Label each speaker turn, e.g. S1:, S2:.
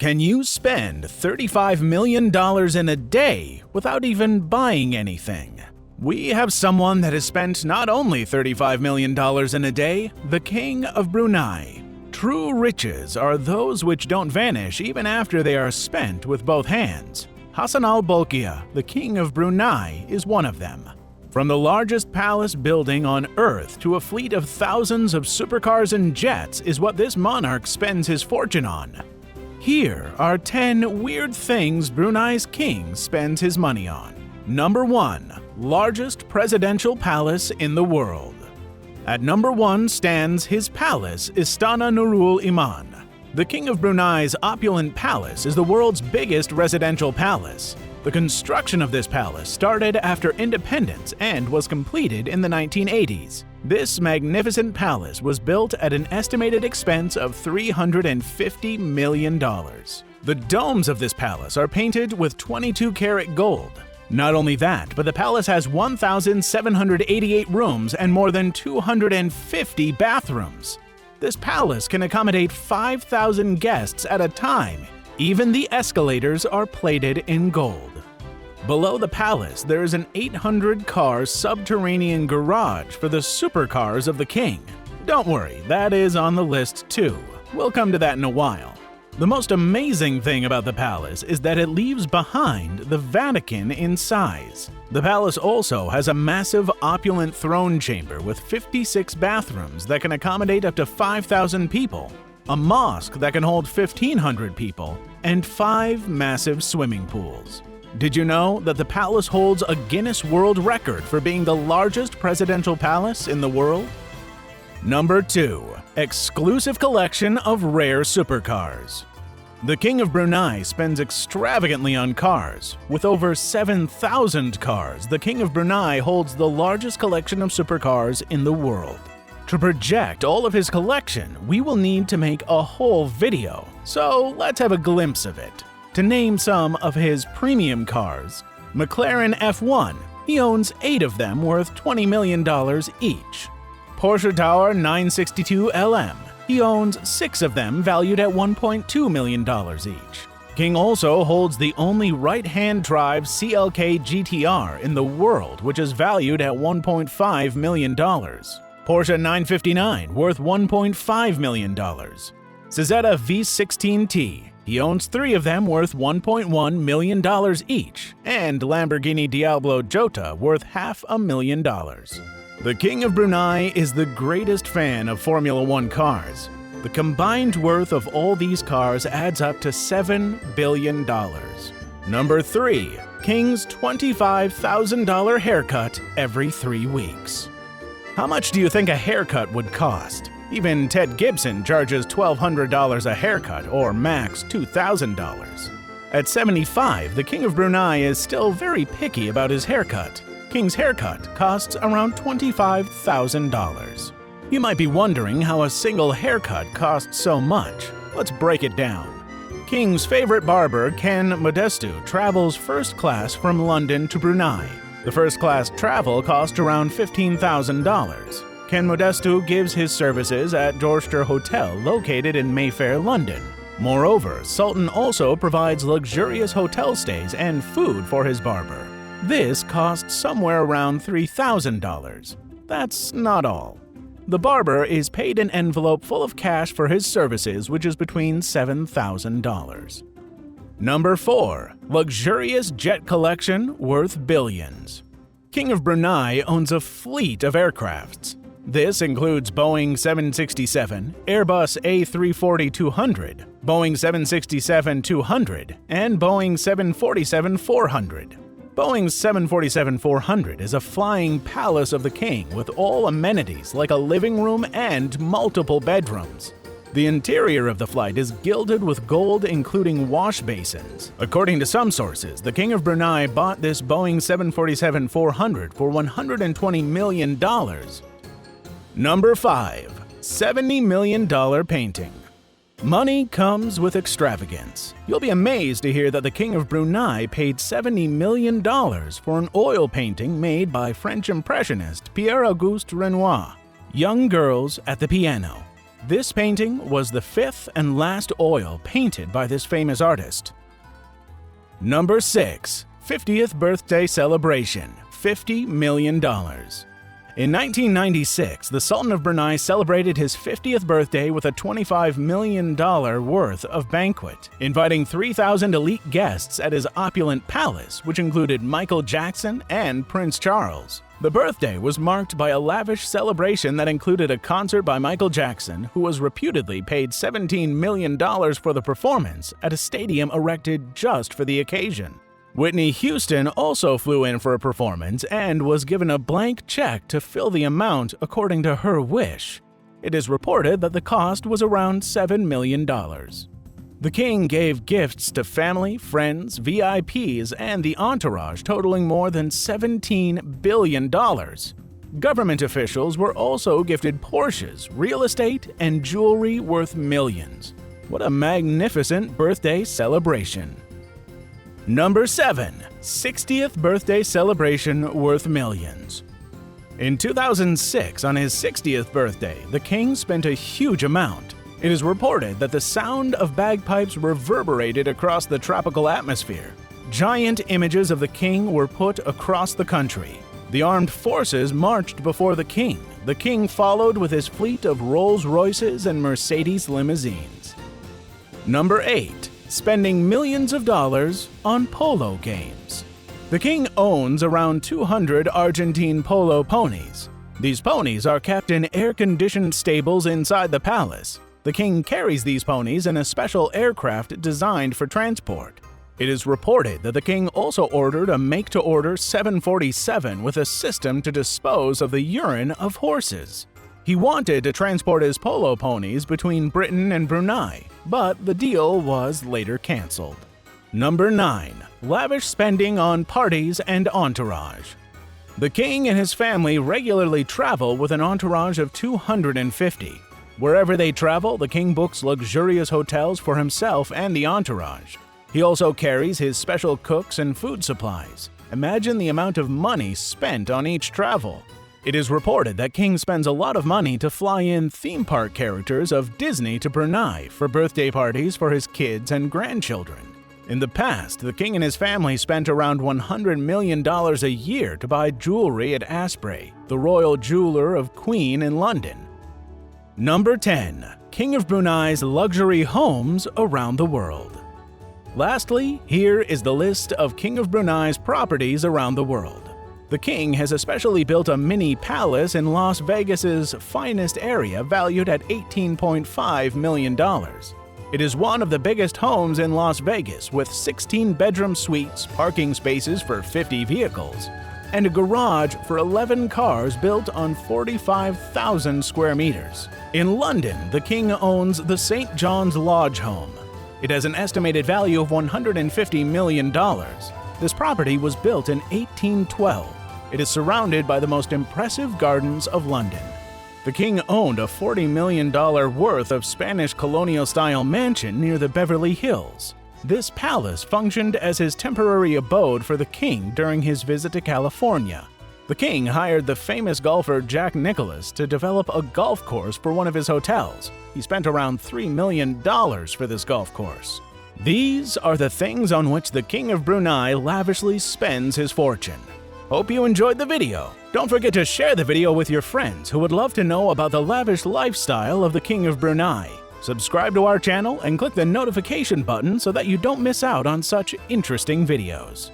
S1: Can you spend $35 million in a day without even buying anything? We have someone that has spent not only $35 million in a day, the King of Brunei. True riches are those which don't vanish even after they are spent with both hands. Hassanal Bolkiah, the King of Brunei, is one of them. From the largest palace building on Earth to a fleet of thousands of supercars and jets is what this monarch spends his fortune on. Here are 10 weird things Brunei's king spends his money on. Number 1. Largest presidential palace in the world. At number 1 stands his palace, Istana Nurul Iman. The King of Brunei's opulent palace is the world's biggest residential palace. The construction of this palace started after independence and was completed in the 1980s. This magnificent palace was built at an estimated expense of $350 million. The domes of this palace are painted with 22-karat gold. Not only that, but the palace has 1,788 rooms and more than 250 bathrooms. This palace can accommodate 5,000 guests at a time. Even the escalators are plated in gold. Below the palace, there is an 800-car subterranean garage for the supercars of the king. Don't worry, that is on the list too. We'll come to that in a while. The most amazing thing about the palace is that it leaves behind the Vatican in size. The palace also has a massive opulent throne chamber with 56 bathrooms that can accommodate up to 5,000 people, a mosque that can hold 1,500 people, and 5 massive swimming pools. Did you know that the palace holds a Guinness World Record for being the largest presidential palace in the world? Number 2. Exclusive collection of rare supercars. The King of Brunei spends extravagantly on cars. With over 7,000 cars, the King of Brunei holds the largest collection of supercars in the world. To project all of his collection, we will need to make a whole video, so let's have a glimpse of it. To name some of his premium cars, McLaren F1, he owns 8 of them worth $20 million each. Porsche Tower 962 LM, he owns 6 of them valued at $1.2 million each. King also holds the only right-hand drive CLK GTR in the world, which is valued at $1.5 million. Porsche 959 worth $1.5 million. Cizeta V16T, he owns 3 of them worth $1.1 million each, and Lamborghini Diablo Jota worth $500,000. The King of Brunei is the greatest fan of Formula One cars. The combined worth of all these cars adds up to $7 billion. Number 3. King's $25,000 haircut every 3 weeks. How much do you think a haircut would cost? Even Ted Gibson charges $1,200 a haircut, or max $2,000. At 75, the King of Brunei is still very picky about his haircut. King's haircut costs around $25,000. You might be wondering how a single haircut costs so much. Let's break it down. King's favorite barber, Ken Modestu, travels first class from London to Brunei. The first class travel cost around $15,000. Ken Modestu gives his services at Dorchester Hotel located in Mayfair, London. Moreover, Sultan also provides luxurious hotel stays and food for his barber. This costs somewhere around $3,000. That's not all. The barber is paid an envelope full of cash for his services, which is between $7,000. Number 4. Luxurious jet collection worth billions. King of Brunei owns a fleet of aircrafts. This includes Boeing 767, Airbus A340-200, Boeing 767-200, and Boeing 747-400. Boeing's 747-400 is a flying palace of the king with all amenities like a living room and multiple bedrooms. The interior of the flight is gilded with gold, including wash basins. According to some sources, the King of Brunei bought this Boeing 747-400 for $120 million. Number 5. $70 million painting. Money comes with extravagance. You'll be amazed to hear that the King of Brunei paid $70 million for an oil painting made by French impressionist Pierre-Auguste Renoir. Young girls at the piano. This painting was the fifth and last oil painted by this famous artist. Number 6. 50th Birthday Celebration, $50 million. In 1996, the Sultan of Brunei celebrated his 50th birthday with a $25 million worth of banquet, inviting 3,000 elite guests at his opulent palace, which included Michael Jackson and Prince Charles. The birthday was marked by a lavish celebration that included a concert by Michael Jackson, who was reputedly paid $17 million for the performance at a stadium erected just for the occasion. Whitney Houston also flew in for a performance and was given a blank check to fill the amount according to her wish. It is reported that the cost was around $7 million. The king gave gifts to family, friends, VIPs, and the entourage totaling more than $17 billion. Government officials were also gifted Porsches, real estate, and jewelry worth millions. What a magnificent birthday celebration! Number 7. 60th Birthday Celebration worth millions. In 2006, on his 60th birthday, the king spent a huge amount. It is reported that the sound of bagpipes reverberated across the tropical atmosphere. Giant images of the king were put across the country. The armed forces marched before the king. The king followed with his fleet of Rolls-Royces and Mercedes limousines. Number 8. Spending millions of dollars on polo games. The king owns around 200 Argentine polo ponies. These ponies are kept in air-conditioned stables inside the palace. The king carries these ponies in a special aircraft designed for transport. It is reported that the king also ordered a make-to-order 747 with a system to dispose of the urine of horses. He wanted to transport his polo ponies between Britain and Brunei, but the deal was later cancelled. Number 9. Lavish spending on parties and entourage. The king and his family regularly travel with an entourage of 250. Wherever they travel, the king books luxurious hotels for himself and the entourage. He also carries his special cooks and food supplies. Imagine the amount of money spent on each travel. It is reported that King spends a lot of money to fly in theme park characters of Disney to Brunei for birthday parties for his kids and grandchildren. In the past, the king and his family spent around $100 million a year to buy jewelry at Asprey, the royal jeweler of Queen in London. Number 10. King of Brunei's luxury homes around the world. Lastly, here is the list of King of Brunei's properties around the world. The king has especially built a mini palace in Las Vegas's finest area valued at $18.5 million. It is one of the biggest homes in Las Vegas with 16 bedroom suites, parking spaces for 50 vehicles, and a garage for 11 cars built on 45,000 square meters. In London, the king owns the St. John's Lodge home. It has an estimated value of $150 million. This property was built in 1812. It is surrounded by the most impressive gardens of London. The king owned a $40 million worth of Spanish colonial-style mansion near the Beverly Hills. This palace functioned as his temporary abode for the king during his visit to California. The king hired the famous golfer Jack Nicklaus to develop a golf course for one of his hotels. He spent around $3 million for this golf course. These are the things on which the King of Brunei lavishly spends his fortune. Hope you enjoyed the video. Don't forget to share the video with your friends who would love to know about the lavish lifestyle of the King of Brunei. Subscribe to our channel and click the notification button so that you don't miss out on such interesting videos.